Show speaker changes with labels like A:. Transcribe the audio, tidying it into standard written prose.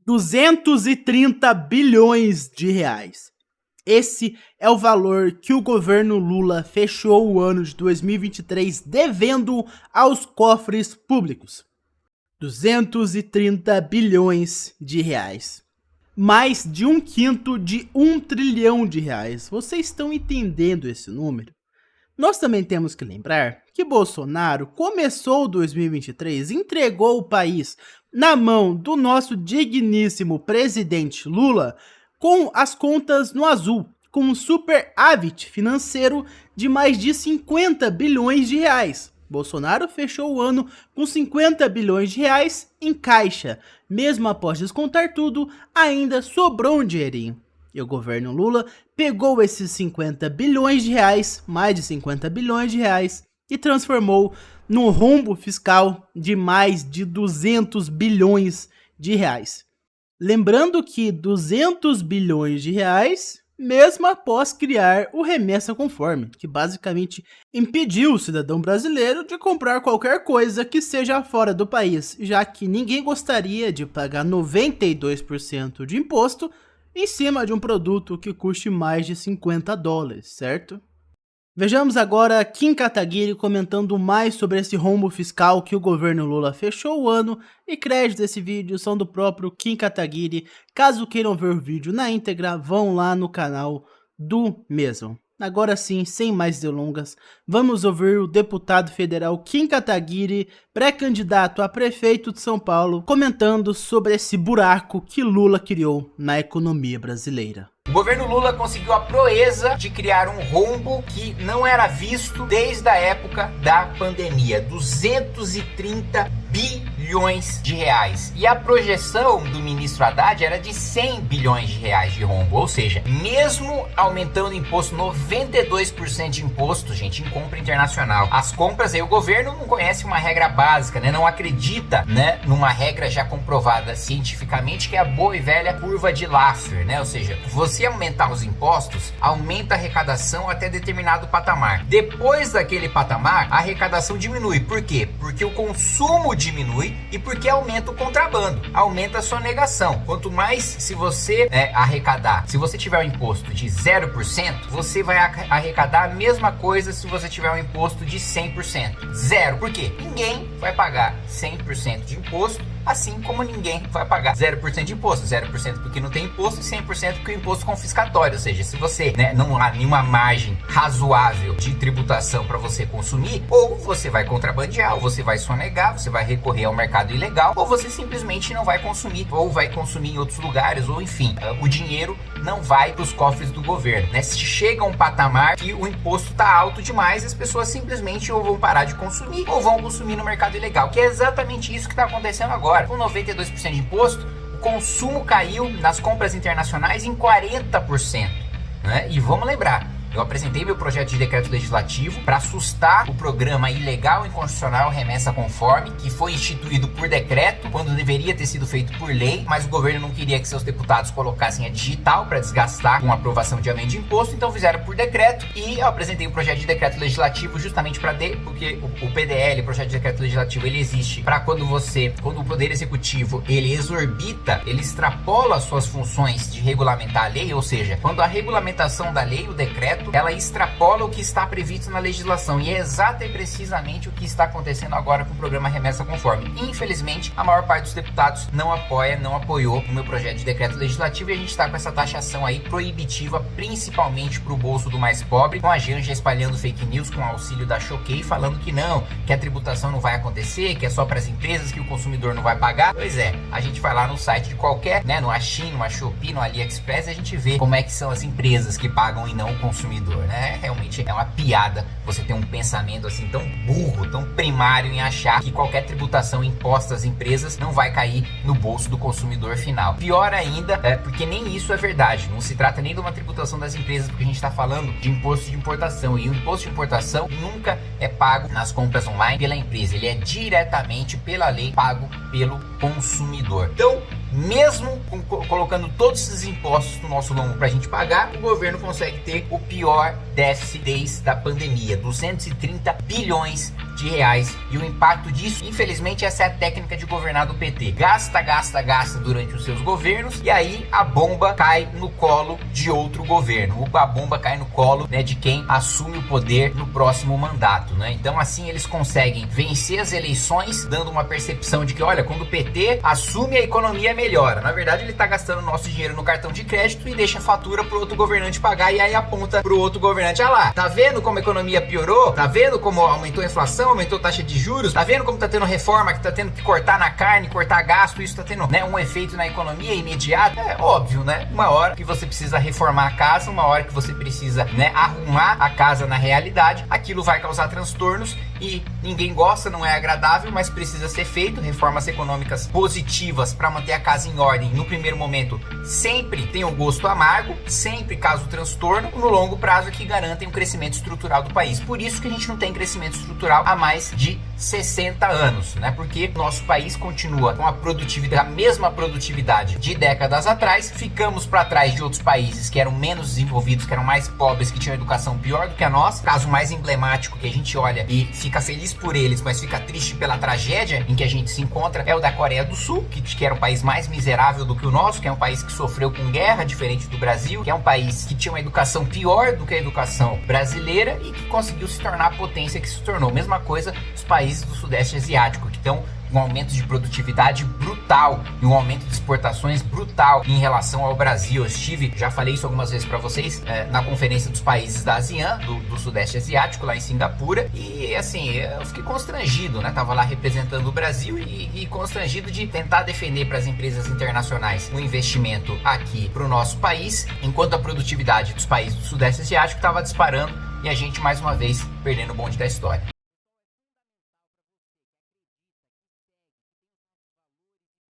A: 230 bilhões de reais. Esse é o valor que o governo Lula fechou o ano de 2023 devendo aos cofres públicos. 230 bilhões de reais. Mais de 1/5 de 1 trilhão de reais. Vocês estão entendendo esse número? Nós também temos que lembrar que Bolsonaro começou 2023 e entregou o país na mão do nosso digníssimo presidente Lula com as contas no azul, com um superávit financeiro de mais de 50 bilhões de reais. Bolsonaro fechou o ano com 50 bilhões de reais em caixa. Mesmo após descontar tudo, ainda sobrou um dinheirinho. E o governo Lula pegou esses 50 bilhões de reais, mais de 50 bilhões de reais, e transformou num rombo fiscal de mais de 200 bilhões de reais. Lembrando que 200 bilhões de reais, mesmo após criar o Remessa Conforme, que basicamente impediu o cidadão brasileiro de comprar qualquer coisa que seja fora do país, já que ninguém gostaria de pagar 92% de imposto em cima de um produto que custe mais de 50 dólares, certo? Vejamos agora Kim Kataguiri comentando mais sobre esse rombo fiscal que o governo Lula fechou o ano, e créditos desse vídeo são do próprio Kim Kataguiri. Caso queiram ver o vídeo na íntegra, vão lá no canal do mesmo. Agora sim, sem mais delongas, vamos ouvir o deputado federal Kim Kataguiri, pré-candidato a prefeito de São Paulo, comentando sobre esse buraco que Lula criou na economia brasileira.
B: O governo Lula conseguiu a proeza de criar um rombo que não era visto desde a época da pandemia. 230 bilhões de reais. E a projeção do ministro Haddad era de 100 bilhões de reais de rombo. Ou seja, mesmo aumentando o imposto, 92% de imposto, gente, em compra internacional. As compras aí, o governo não conhece uma regra básica, né? Não acredita, né, numa regra já comprovada cientificamente, que é a boa e velha curva de Laffer, né? Ou seja, você aumentar os impostos, aumenta a arrecadação até determinado patamar. Depois daquele patamar, a arrecadação diminui. Por quê? Porque o consumo diminui e porque aumenta o contrabando, aumenta a sonegação. Quanto mais se você arrecadar, se você tiver um imposto de 0%, você vai arrecadar a mesma coisa se você tiver um imposto de 100%. Zero. Por quê? Ninguém vai pagar 100% de imposto, assim como ninguém vai pagar 0% de imposto. 0% porque não tem imposto e 100% porque o imposto confiscatório. Ou seja, se você não há nenhuma margem razoável de tributação para você consumir, ou você vai contrabandear, ou você vai sonegar, você vai recorrer ao mercado ilegal, ou você simplesmente não vai consumir, ou vai consumir em outros lugares, ou enfim, o dinheiro não vai para os cofres do governo, né? Se chega a um patamar que o imposto está alto demais, as pessoas simplesmente ou vão parar de consumir, ou vão consumir no mercado ilegal, que é exatamente isso que está acontecendo agora. Com 92% de imposto, o consumo caiu nas compras internacionais em 40%, né? E vamos lembrar, eu apresentei meu projeto de decreto legislativo para assustar o programa ilegal e inconstitucional Remessa Conforme, que foi instituído por decreto, quando deveria ter sido feito por lei, mas o governo não queria que seus deputados colocassem a digital para desgastar com a aprovação de aumento de imposto, então fizeram por decreto, e eu apresentei um projeto de decreto legislativo justamente porque o PDL, o projeto de decreto legislativo, ele existe para quando o Poder Executivo, ele exorbita, ele extrapola suas funções de regulamentar a lei, ou seja, quando a regulamentação da lei, o decreto, ela extrapola o que está previsto na legislação, e é exato e precisamente o que está acontecendo agora com o programa Remessa Conforme. Infelizmente, a maior parte dos deputados não apoiou o meu projeto de decreto legislativo, e a gente está com essa taxação aí proibitiva, principalmente para o bolso do mais pobre, com a Janja espalhando fake news com o auxílio da Choquei, falando que não, que a tributação não vai acontecer, que é só para as empresas, que o consumidor não vai pagar. Pois é, a gente vai lá no site de qualquer, né, no Shein, no Shopee, no AliExpress, e a gente vê como é que são as empresas que pagam e não o consumidor, né? Realmente é uma piada você ter um pensamento assim tão burro, tão primário em achar que qualquer tributação imposta às empresas não vai cair no bolso do consumidor final. Pior ainda, porque nem isso é verdade. Não se trata nem de uma tributação das empresas, porque a gente está falando de imposto de importação, e o imposto de importação nunca é pago nas compras online pela empresa, ele é diretamente pela lei pago pelo consumidor. Então, mesmo colocando todos esses impostos no nosso lombo pra gente pagar, o governo consegue ter o pior déficit desde a pandemia, 230 bilhões de reais. E o impacto disso, infelizmente, essa é a técnica de governar do PT. Gasta, gasta, gasta durante os seus governos e aí a bomba cai no colo de outro governo. A bomba cai no colo, né, de quem assume o poder no próximo mandato, né? Então assim eles conseguem vencer as eleições dando uma percepção de que, olha, quando o PT assume, a economia melhora. Na verdade ele tá gastando nosso dinheiro no cartão de crédito e deixa a fatura pro outro governante pagar e aí aponta pro outro governante, ah lá, tá vendo como a economia piorou? Tá vendo como aumentou a inflação, aumentou a taxa de juros? Tá vendo como tá tendo reforma, que tá tendo que cortar na carne, cortar gasto, isso tá tendo, né, um efeito na economia imediato? É óbvio, né? Uma hora que você precisa reformar a casa, uma hora que você precisa, né, arrumar a casa na realidade, aquilo vai causar transtornos e ninguém gosta, não é agradável, mas precisa ser feito. Reformas econômicas positivas para manter a casa em ordem no primeiro momento sempre tem um gosto amargo, sempre causa o transtorno, no longo prazo é que garantem o crescimento estrutural do país. Por isso que a gente não tem crescimento estrutural há mais de 60 anos, né? Porque nosso país continua com a produtividade, a mesma produtividade de décadas atrás, ficamos para trás de outros países que eram menos desenvolvidos, que eram mais pobres, que tinham educação pior do que a nossa. O caso mais emblemático que a gente olha e fica feliz por eles, mas fica triste pela tragédia em que a gente se encontra, é o da Coreia do Sul, que era um país mais miserável do que o nosso, que é um país que sofreu com guerra, diferente do Brasil, que é um país que tinha uma educação pior do que a educação brasileira e que conseguiu se tornar a potência que se tornou. Mesma coisa os países do Sudeste Asiático, que estão um aumento de produtividade brutal e um aumento de exportações brutal em relação ao Brasil. Eu estive, já falei isso algumas vezes para vocês, na conferência dos países da ASEAN, do Sudeste Asiático, lá em Singapura, e assim, eu fiquei constrangido, né? Tava lá representando o Brasil e constrangido de tentar defender para as empresas internacionais o investimento aqui para o nosso país, enquanto a produtividade dos países do Sudeste Asiático estava disparando e a gente mais uma vez perdendo o bonde da história.